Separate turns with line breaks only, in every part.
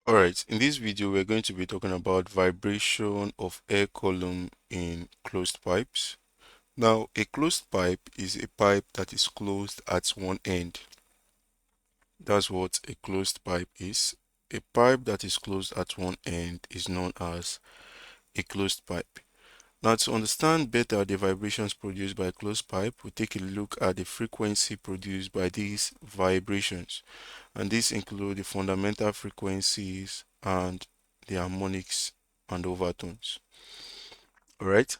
Alright, in this video we're going to be talking about vibration of air column in closed pipes. Now, a closed pipe is a pipe that is closed at one end. That's what a closed pipe is. A pipe that is closed at one end is known as a closed pipe. Now, to understand better the vibrations produced by a closed pipe, we take a look at the frequency produced by these vibrations. And these include the fundamental frequencies and the harmonics and overtones. All right.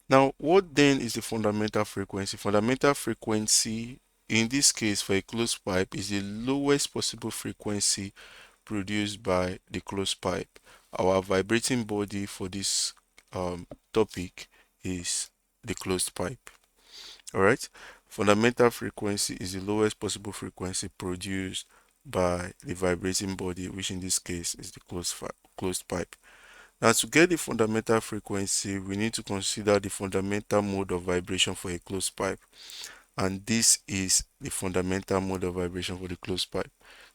Now, what then is the fundamental frequency? Fundamental frequency, in this case for a closed pipe, is the lowest possible frequency produced by the closed pipe. Our vibrating body for this topic is the closed pipe. All right. Fundamental frequency is the lowest possible frequency produced by the vibrating body, which in this case is the closed pipe. Now, to get the fundamental frequency, we need to consider the fundamental mode of vibration for a closed pipe. And this is the fundamental mode of vibration for the closed pipe.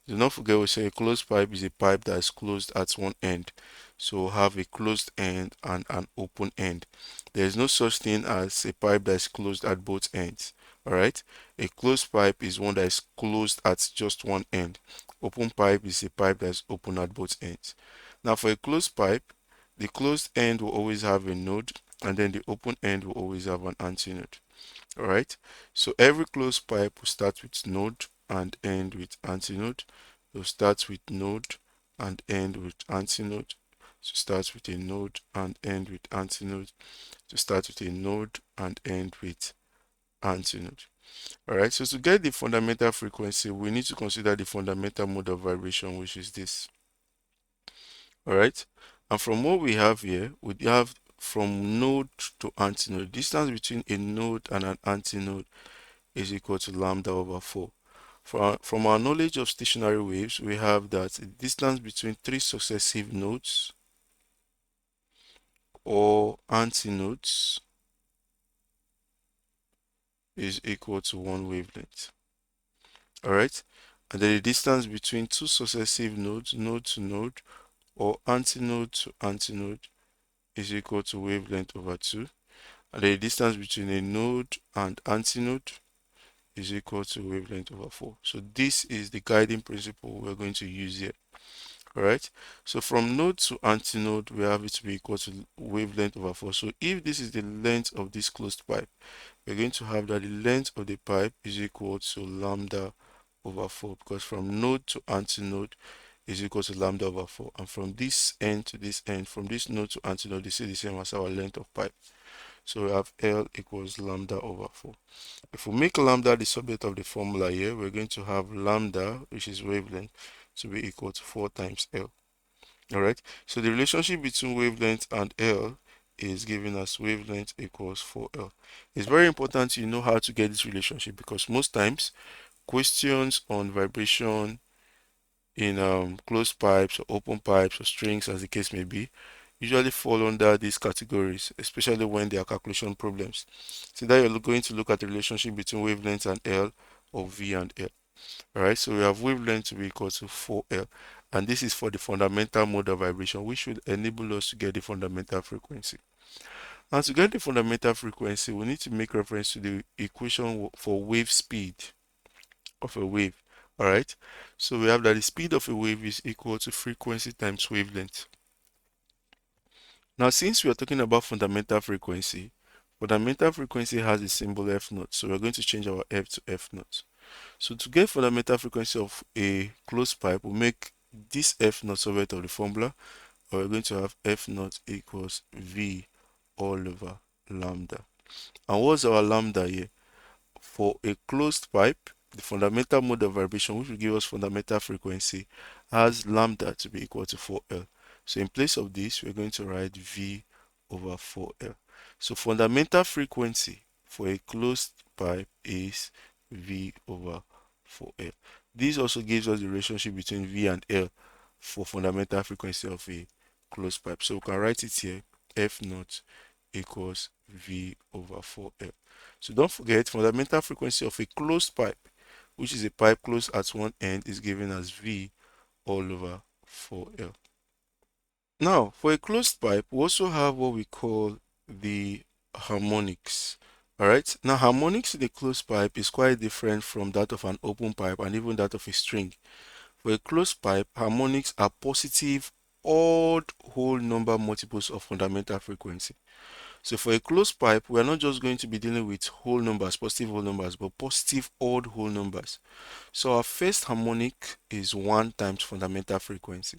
Do not forget we say a closed pipe is a pipe that is closed at one end. So we'll have a closed end and an open end. There is no such thing as a pipe that is closed at both ends. Alright? A closed pipe is one that is closed at just one end. Open pipe is a pipe that is open at both ends. Now for a closed pipe, the closed end will always have a node and then the open end will always have an antinode. Alright, so every closed pipe will start with node and end with antinode. It will start with node and end with antinode. So start with a node and end with antinode. To start with a node and end with antinode. Alright, so to get the fundamental frequency, we need to consider the fundamental mode of vibration, which is this. Alright, and from what we have here, we have from node to antinode. Distance between a node and an antinode is equal to lambda over 4. From our knowledge of stationary waves, we have that the distance between three successive nodes or antinodes is equal to one wavelength. Alright? And then the distance between two successive nodes, node to node, or antinode to antinode is equal to wavelength over 2. And then the distance between a node and antinode is equal to wavelength over 4. So this is the guiding principle we're going to use here. Alright, so from node to antinode, we have it to be equal to wavelength over 4. So if this is the length of this closed pipe, we're going to have that the length of the pipe is equal to lambda over 4, because from node to antinode is equal to lambda over 4. And from this end to this end, from this node to antinode, they say the same as our length of pipe. So we have L equals lambda over 4. If we make lambda the subject of the formula here, we're going to have lambda, which is wavelength, to be equal to 4 times L. Alright, so the relationship between wavelength and L is given as wavelength equals 4L. It's very important you know how to get this relationship, because most times questions on vibration in closed pipes or open pipes or strings, as the case may be, usually fall under these categories, especially when they are calculation problems. So that you're going to look at the relationship between wavelength and L, or V and L. Alright, so we have wavelength to be equal to 4L, and this is for the fundamental mode of vibration, which should enable us to get the fundamental frequency. And to get the fundamental frequency, we need to make reference to the equation for wave speed of a wave. Alright, so we have that the speed of a wave is equal to frequency times wavelength. Now, since we are talking about fundamental frequency has the symbol F naught, so we're going to change our F to F naught. So to get fundamental frequency of a closed pipe, we'll make this F naught subject of the formula, or we're going to have F naught equals V all over lambda. And what's our lambda here? For a closed pipe, the fundamental mode of vibration, which will give us fundamental frequency, has lambda to be equal to 4L. So in place of this, we're going to write V over 4L. So fundamental frequency for a closed pipe is V over 4L. This also gives us the relationship between V and L for fundamental frequency of a closed pipe. So we can write it here, F naught equals V over 4L. So don't forget, fundamental frequency of a closed pipe, which is a pipe closed at one end, is given as V all over 4L. Now, for a closed pipe, we also have what we call the harmonics. All right. Now, harmonics in a closed pipe is quite different from that of an open pipe and even that of a string. For a closed pipe, harmonics are positive odd whole number multiples of fundamental frequency. So for a closed pipe, we are not just going to be dealing with whole numbers, positive whole numbers, but positive odd whole numbers. So our first harmonic is 1 times fundamental frequency.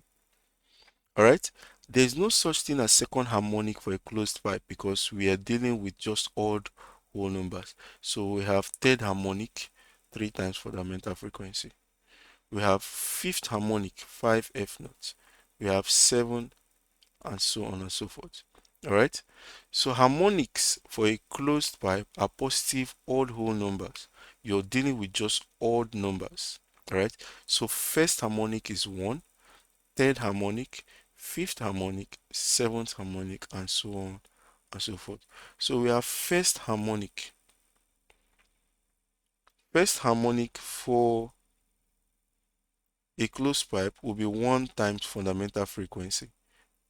All right. There's no such thing as second harmonic for a closed pipe because we are dealing with just odd whole numbers. So we have third harmonic, 3 times fundamental frequency. We have fifth harmonic, 5 F notes. We have 7, and so on and so forth. All right. So harmonics for a closed pipe are positive odd whole numbers. You're dealing with just odd numbers. All right. So first harmonic is 1, third harmonic, fifth harmonic, seventh harmonic, and so on and so forth. So we have first harmonic. First harmonic for a closed pipe will be 1 times fundamental frequency,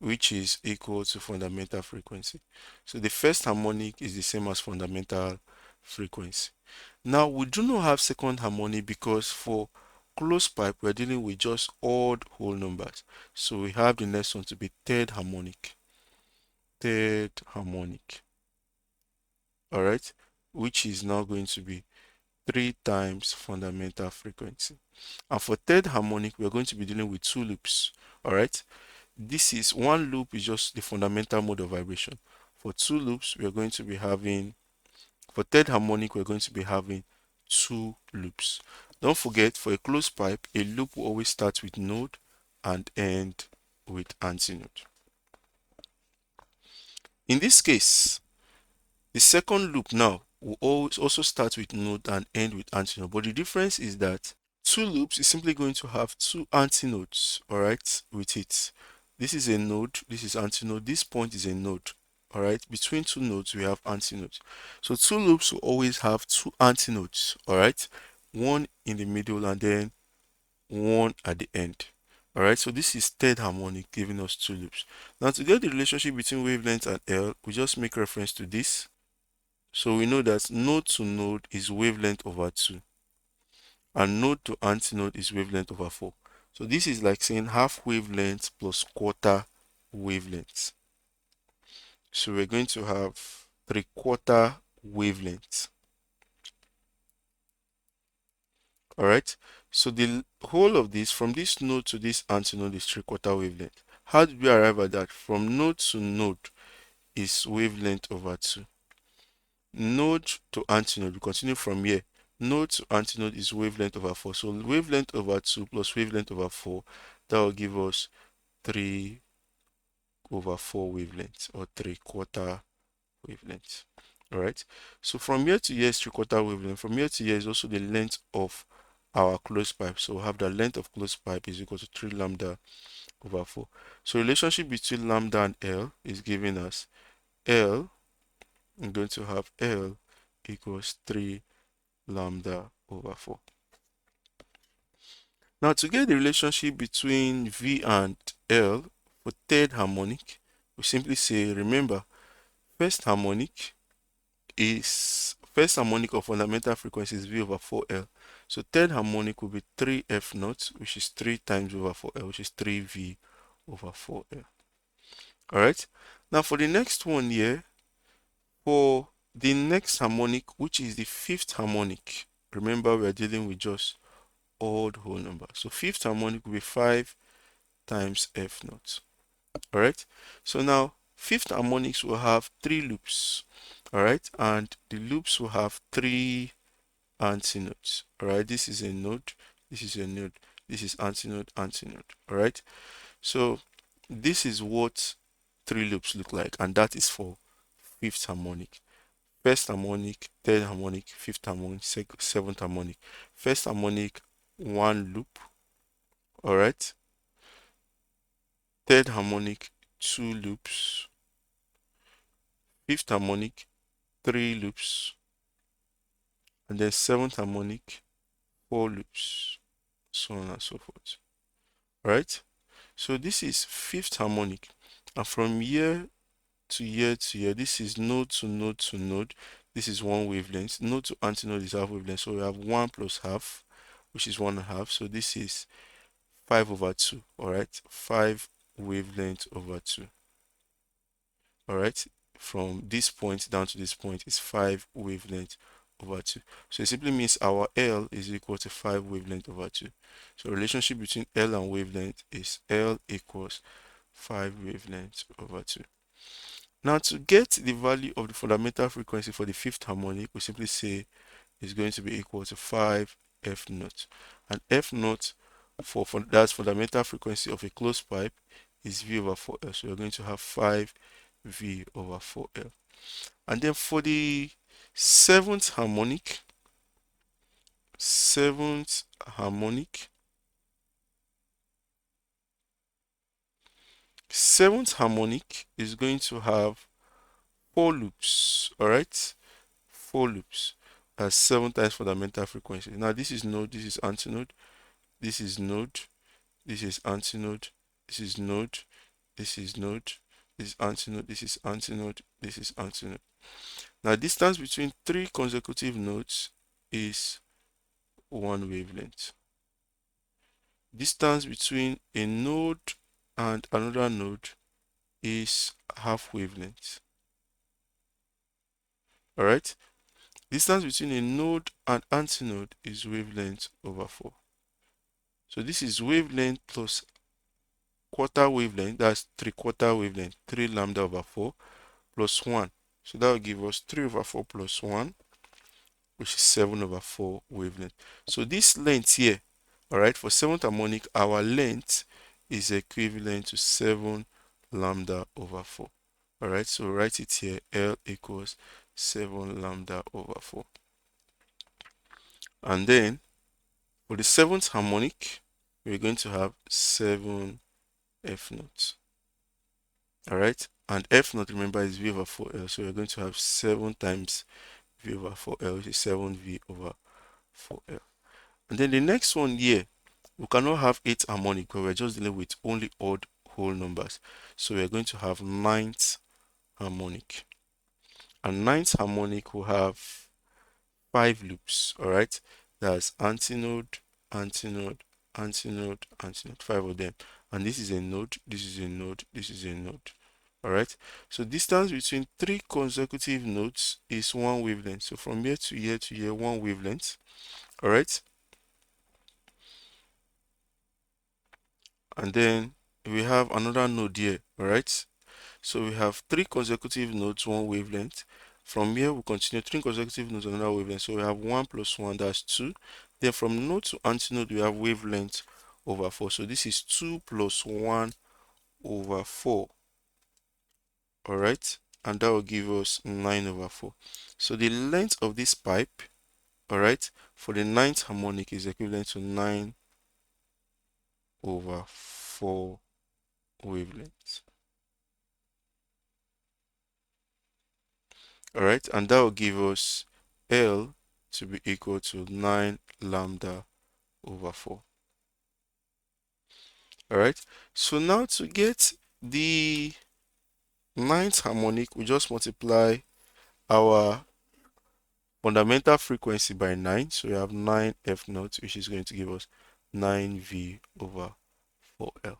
which is equal to fundamental frequency. So the first harmonic is the same as fundamental frequency. Now we do not have second harmonic because for closed pipe we're dealing with just odd whole numbers. So we have the next one to be third harmonic. Third harmonic. Alright, which is now going to be 3 times fundamental frequency. And for third harmonic, we're going to be dealing with 2 loops. Alright, this is one loop is just the fundamental mode of vibration. For 2 loops, we're going to be having, for third harmonic, we're going to be having 2 loops. Don't forget, for a closed pipe, a loop will always start with node and end with antinode. In this case, the second loop now will always also start with node and end with antinode, but the difference is that 2 loops is simply going to have 2 antinodes, all right, with it. This is a node, this is antinode, this point is a node, all right. Between 2 nodes, we have antinodes. So 2 loops will always have 2 antinodes, all right, one in the middle and then one at the end. All right, so this is third harmonic giving us 2 loops. Now to get the relationship between wavelength and L, we just make reference to this. So we know that node to node is wavelength over 2 and node to antinode is wavelength over 4. So this is like saying half wavelength plus quarter wavelength. So we're going to have 3/4 wavelength. All right. So the whole of this from this node to this antinode is 3/4 wavelength. How did we arrive at that? From node to node is wavelength over 2. Node to antinode, we continue from here. Node to antinode is wavelength over 4. So wavelength over 2 plus wavelength over 4, that will give us 3/4 wavelengths or 3/4 wavelengths. All right. So from here to here is 3/4 wavelength. From here to here is also the length of our closed pipe. So we have the length of closed pipe is equal to 3 lambda over 4. So relationship between lambda and L is giving us L. I'm going to have L equals 3 lambda over 4. Now to get the relationship between V and L for third harmonic, we simply say, remember, first harmonic of fundamental frequency is V over 4L. So third harmonic will be 3F naught, which is 3 times over 4L, which is 3V over 4L. Alright, now for the next one here, for the next harmonic, which is the fifth harmonic, remember we are dealing with just odd whole number. So fifth harmonic will be 5 times F naught. Alright, so now fifth harmonics will have 3 loops. Alright, and the loops will have 3 antinodes. Alright, this is a node, this is a node, this is antinode, antinode. Alright, so this is what 3 loops look like, and that is for fifth harmonic. First harmonic, third harmonic, fifth harmonic, seventh harmonic. First harmonic, 1 loop. Alright, third harmonic, 2 loops. Fifth harmonic, 3 loops. And then seventh harmonic, 4 loops, so on and so forth. Right? So this is fifth harmonic, and from here to here to here, this is node to node to node. This is one wavelength. Node to antinode is half wavelength. So we have 1 plus half, which is 1/2. So this is 5/2. All right, 5 wavelength over 2. All right, from this point down to this point is 5 wavelength over 2. So it simply means our L is equal to 5 wavelength over 2. So relationship between L and wavelength is L equals 5 wavelength over 2. Now, to get the value of the fundamental frequency for the fifth harmonic, we simply say is going to be equal to 5 F naught. And F naught for that's fundamental frequency of a closed pipe is V over 4L. So you're going to have 5 V over 4L. And then for the seventh harmonic, seventh harmonic, seventh harmonic is going to have 4 loops. All right, 4 loops. That's 7 times fundamental frequency. Now this is node, this is antinode, this is node, this is antinode, this is node, this is node, this is antinode, this is antinode, this is antinode. Now distance between 3 consecutive nodes is 1 wavelength. Distance between a node and another node is half wavelength. Alright? Distance between a node and antinode is wavelength over 4. So this is wavelength plus quarter wavelength, that's 3/4 wavelength, 3 lambda over 4 plus 1. So that will give us 3 over 4 plus 1, which is 7 over 4 wavelength. So this length here, all right, for seventh harmonic, our length is equivalent to 7 lambda over 4. All right, so write it here, L equals 7 lambda over 4. And then for the seventh harmonic, we're going to have 7 F naught. All right, and F naught, remember, is V over 4L. So we're going to have 7 times V over 4L, which is 7V over 4L. And then the next one here, we cannot have 8th harmonic because we're just dealing with only odd whole numbers. So we're going to have 9th harmonic. And 9th harmonic will have 5 loops, all right? That's antinode, antinode, antinode, antinode, 5 of them. And this is a node, this is a node, this is a node. All right, so distance between 3 consecutive nodes is 1 wavelength. So from here to here to here, 1 wavelength. All right, and then we have another node here. All right, so we have 3 consecutive nodes, 1 wavelength. From here we continue 3 consecutive nodes, another wavelength. So we have 1 plus 1, that's 2. Then from node to antinode we have wavelength over 4. So this is 2 plus 1 over 4. All right, and that will give us 9 over 4. So the length of this pipe, all right, for the 9th harmonic is equivalent to 9 over 4 wavelengths. All right, and that will give us L to be equal to 9 lambda over 4. All right, so now to get the 9th harmonic, we just multiply our fundamental frequency by 9. So we have 9 F naught, which is going to give us 9V over 4L.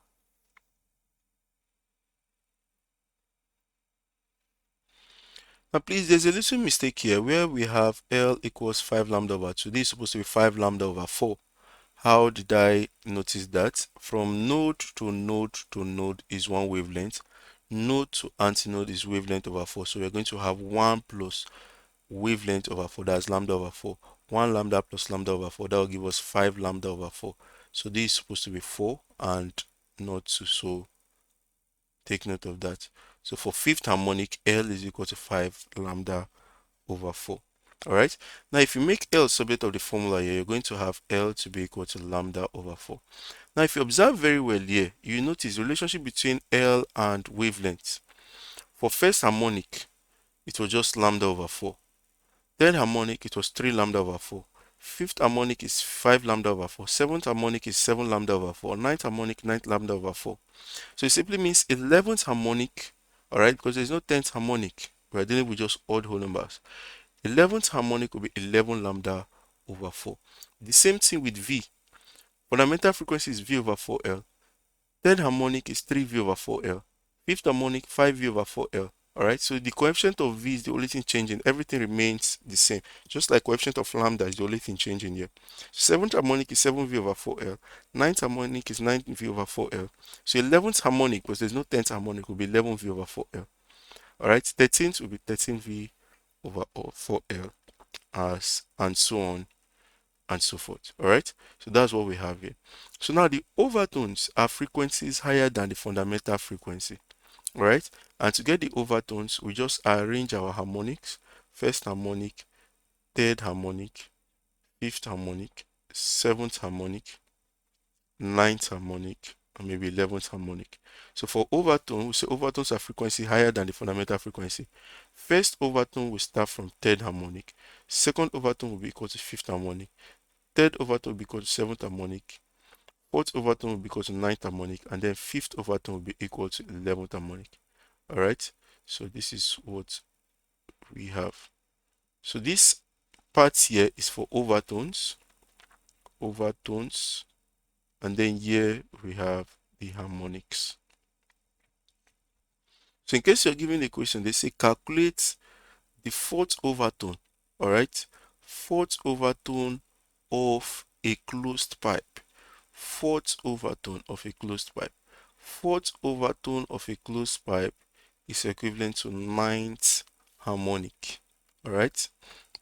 Now please, there's a little mistake here where we have L equals 5 lambda over 2. This is supposed to be 5 lambda over 4. How did I notice that? From node to node to node is 1 wavelength. Node to antinode is wavelength over 4. So we're going to have 1 plus wavelength over 4. That's lambda over 4. 1 lambda plus lambda over 4. That will give us 5 lambda over 4. So this is supposed to be 4 and not 2. So take note of that. So for fifth harmonic, L is equal to 5 lambda over 4. All right. Now, if you make L subject of the formula here, you're going to have L to be equal to lambda over 4. Now, if you observe very well here, you notice the relationship between L and wavelength. For first harmonic, it was just lambda over 4. Third harmonic, it was 3 lambda over 4. fifth harmonic is 5 lambda over 4, seventh harmonic is 7 lambda over 4, ninth harmonic 9 lambda over 4. So it simply means 11th harmonic, all right, because there's no 10th harmonic. We're dealing with just odd whole numbers. 11th harmonic will be 11 lambda over 4. The same thing with V. Fundamental frequency is V over 4L. Third harmonic is 3V over 4L. Fifth harmonic, 5V over 4L. Alright, so the coefficient of V is the only thing changing. Everything remains the same. Just like coefficient of lambda is the only thing changing here. So seventh harmonic is 7V over 4L. Ninth harmonic is 9V over 4L. So 11th harmonic, because there's no 10th harmonic, will be 11V over 4L. Alright, 13th will be 13V over 4L, as and so on and so forth. All right, so that's what we have here. So now the overtones are frequencies higher than the fundamental frequency. All right, and to get the overtones, we just arrange our harmonics: first harmonic, third harmonic, fifth harmonic, seventh harmonic, ninth harmonic, and maybe 11th harmonic. So for overtone, we say overtones are frequency higher than the fundamental frequency. First overtone will start from third harmonic. Second overtone will be equal to fifth harmonic. Third overtone will be equal to seventh harmonic. Fourth overtone will be equal to ninth harmonic. And then fifth overtone will be equal to 11th harmonic. Alright, so this is what we have. So this part here is for overtones. Overtones. And then here we have the harmonics. So in case you're given a question, they say calculate the fourth overtone. Alright, fourth overtone of a closed pipe. Fourth overtone of a closed pipe. Fourth overtone of a closed pipe is equivalent to ninth harmonic. Alright,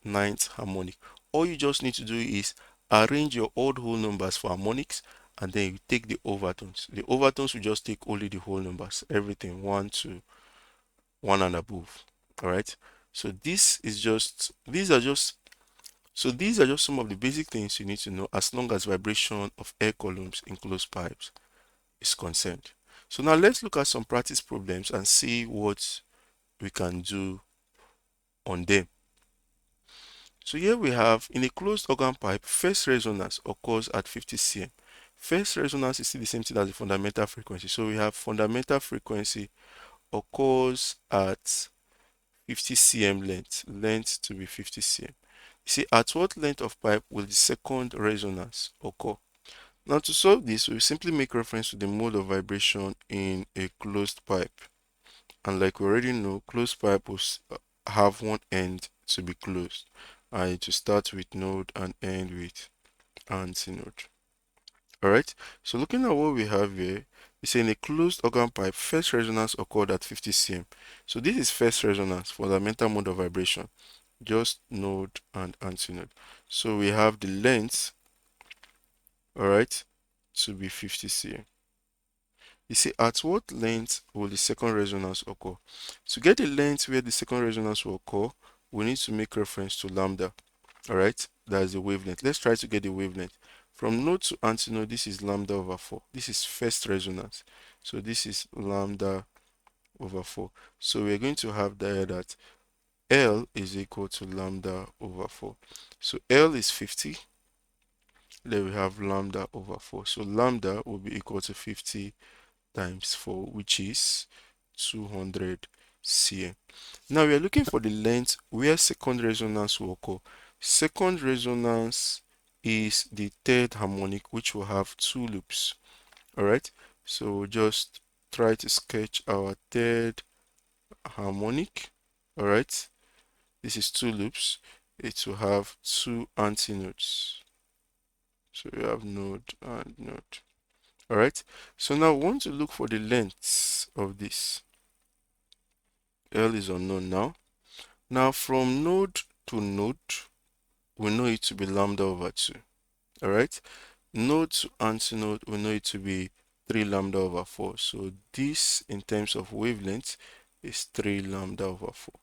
ninth harmonic. All you just need to do is arrange your odd whole numbers for harmonics, and then you take the overtones. The overtones will just take only the whole numbers, everything 1, 2, 1 and above. Alright, so these are just some of the basic things you need to know as long as vibration of air columns in closed pipes is concerned. So now let's look at some practice problems and see what we can do on them. So here we have, in a closed organ pipe, first resonance occurs at 50 cm. First resonance is still the same thing as the fundamental frequency. So we have fundamental frequency occurs at 50 cm length to be 50 cm. You see, at what length of pipe will the second resonance occur? Now to solve this, we simply make reference to the mode of vibration in a closed pipe. And like we already know, closed pipe will have one end to be closed. And to start with node and end with antinode. Alright, so looking at what we have here, we say in a closed organ pipe, first resonance occurred at 50 cm. So this is first resonance, fundamental mode of vibration, just node and antinode. So we have the length, alright, to be 50 cm. You see, at what length will the second resonance occur? To get the length where the second resonance will occur, we need to make reference to lambda. Alright, that is the wavelength. Let's try to get the wavelength. From node to antinode, this is lambda over 4. This is first resonance. So this is lambda over 4. So we're going to have there that L is equal to lambda over 4. So L is 50. Then we have lambda over 4. So lambda will be equal to 50 times 4, which is 200 cm. Now we are looking for the length where second resonance will occur. Second resonance is the third harmonic, which will have 2 loops. Alright, so we'll just try to sketch our third harmonic. Alright, this is 2 loops. It will have 2 antinodes. So we have node and node. Alright, so now we want to look for the lengths of this. L is unknown now. Now from node to node, we know it to be lambda over 2. Alright, node to antinode, we know it to be 3 lambda over 4. So this, in terms of wavelength, is 3 lambda over 4.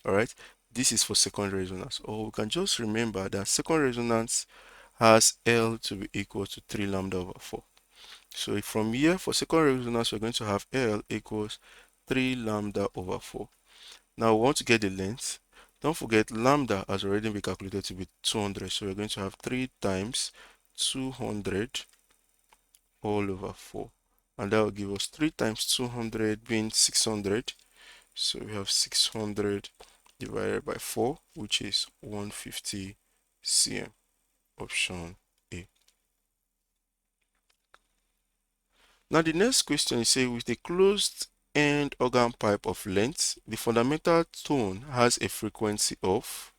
Alright, this is for second resonance. Or we can just remember that second resonance has L to be equal to 3 lambda over 4. So from here, for second resonance, we're going to have L equals 3 lambda over 4. Now we want to get the length. Don't forget lambda has already been calculated to be 200. So we're going to have 3 times 200 all over 4. And that will give us 3 times 200 being 600. So we have 600 divided by 4, which is 150 cm. Option A. Now the next question is say with a closed end organ pipe of length, the fundamental tone has a frequency of.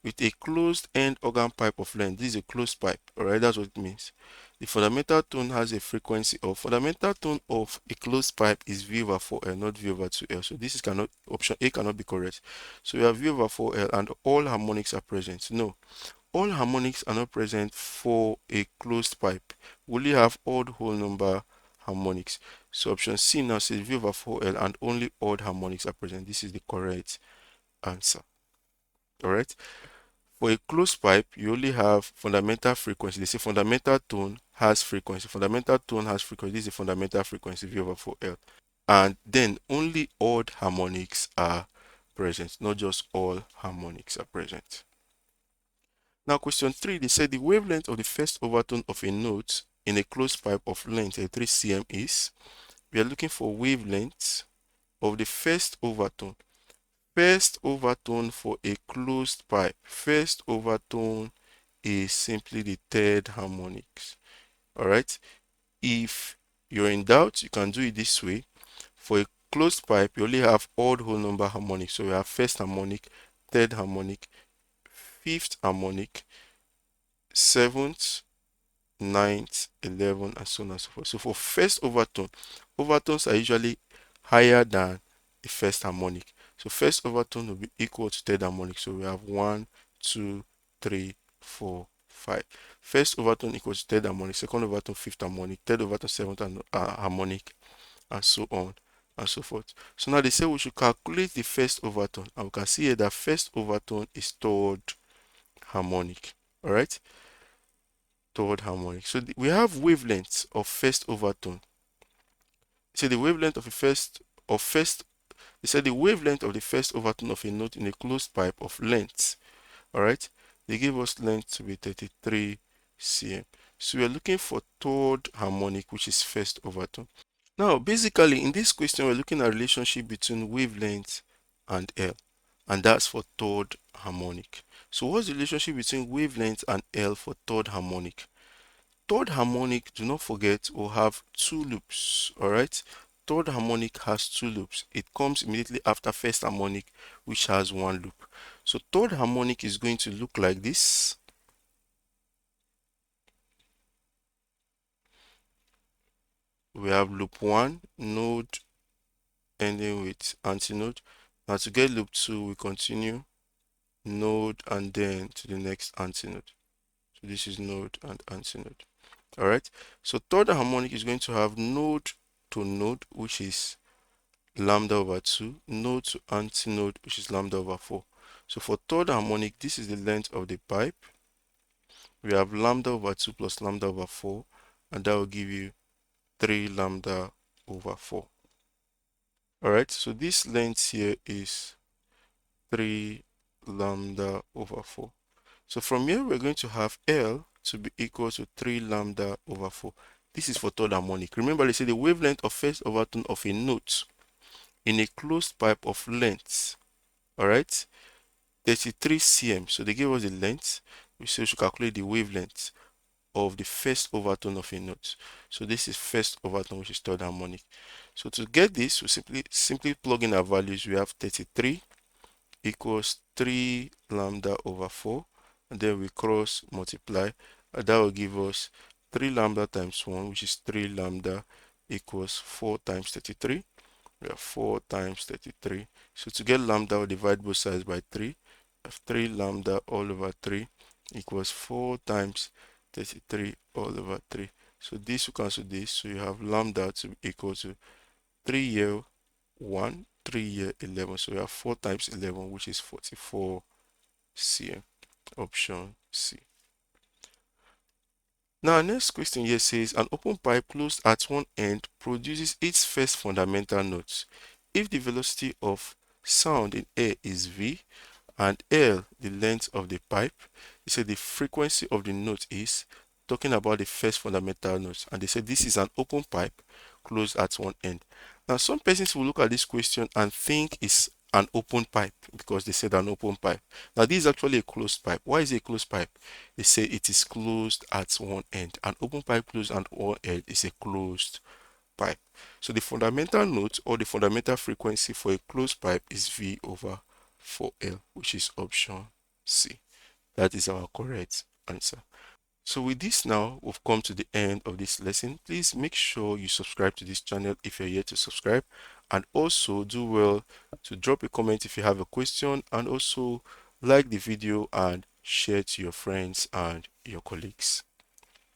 With a closed end organ pipe of length, this is a closed pipe, alright, that's what it means. The fundamental tone has a frequency of. Fundamental tone of a closed pipe is V over 4L, not V over 2L. So this is cannot, option A cannot be correct. So we have V over 4L and all harmonics are present. No, all harmonics are not present for a closed pipe. We only have odd whole number harmonics. So option C now says V over 4L and only odd harmonics are present. This is the correct answer. Alright. For a closed pipe, you only have fundamental frequency. They say fundamental tone has frequency. Fundamental tone has frequency. This is a fundamental frequency V over 4L. And then only odd harmonics are present, not just all harmonics are present. Now, question 3, they said the wavelength of the first overtone of a note in a closed pipe of length 3 cm is. We are looking for wavelength of the first overtone. First overtone for a closed pipe. First overtone is simply the third harmonics. All right. If you're in doubt, you can do it this way. For a closed pipe, you only have odd whole number harmonics. So we have first harmonic, third harmonic, fifth harmonic, seventh, ninth, 11, and so on and so forth. So for first overtone, overtones are usually higher than the first harmonic. So first overtone will be equal to third harmonic. So we have 1, 2, 3, 4, 5. First overtone equals third harmonic, second overtone fifth harmonic, third overtone seventh harmonic, and so on and so forth. So now they say we should calculate the first overtone, and we can see here that first overtone is third harmonic. All right, third harmonic. So we have wavelengths of first overtone. So the wavelength of the first. They said the wavelength of the first overtone of a note in a closed pipe of length. All right, they gave us length to be 33 cm. So we are looking for third harmonic, which is first overtone. Now, basically, in this question, we're looking at relationship between wavelength and L, and that's for third harmonic. So what's the relationship between wavelength and L for third harmonic? Third harmonic, do not forget, will have two loops. All right, third harmonic has two loops. It comes immediately after first harmonic, which has one loop. So third harmonic is going to look like this. We have loop 1, node ending with antinode. Now to get loop 2, we continue node and then to the next antinode. So this is node and antinode. All right, so third harmonic is going to have node to node, which is lambda over 2, node to antinode, which is lambda over 4. So for third harmonic, this is the length of the pipe. We have lambda over 2 plus lambda over 4, and that will give you 3 lambda over 4. All right, so this length here is 3 lambda over 4. So from here, we're going to have L to be equal to 3 lambda over 4. This is for third harmonic. Remember, they say the wavelength of first overtone of a note in a closed pipe of length, all right, 33 cm. So they gave us the length. We should calculate the wavelength of the first overtone of a note. So this is first overtone, which is third harmonic. So to get this, we simply plug in our values. We have 33 equals 3 lambda over 4, and then we cross multiply, and that will give us 3 lambda times 1, which is 3 lambda, equals 4 times 33. We have 4 times 33. So to get lambda, we'll divide both sides by 3. We have 3 lambda all over 3 equals 4 times 33 all over 3. So this will cancel this. So you have lambda to be equal to 3 here 1, 3 here 11. So we have 4 times 11, which is 44 cm. Option C. Now, next question here says an open pipe closed at one end produces its first fundamental notes. If the velocity of sound in air is v and L, the length of the pipe. They say the frequency of the note is talking about the first fundamental note, and they say this is an open pipe closed at one end. Now, some persons will look at this question and think it's an open pipe because they said an open pipe. Now, this is actually a closed pipe. Why is it a closed pipe? They say it is closed at one end. An open pipe closed at one end is a closed pipe. So the fundamental note or the fundamental frequency for a closed pipe is V over 4L, which is option C. That is our correct answer. So with this now, we've come to the end of this lesson. Please make sure you subscribe to this channel if you're yet to subscribe, and also do well to drop a comment if you have a question, and also like the video and share to your friends and your colleagues.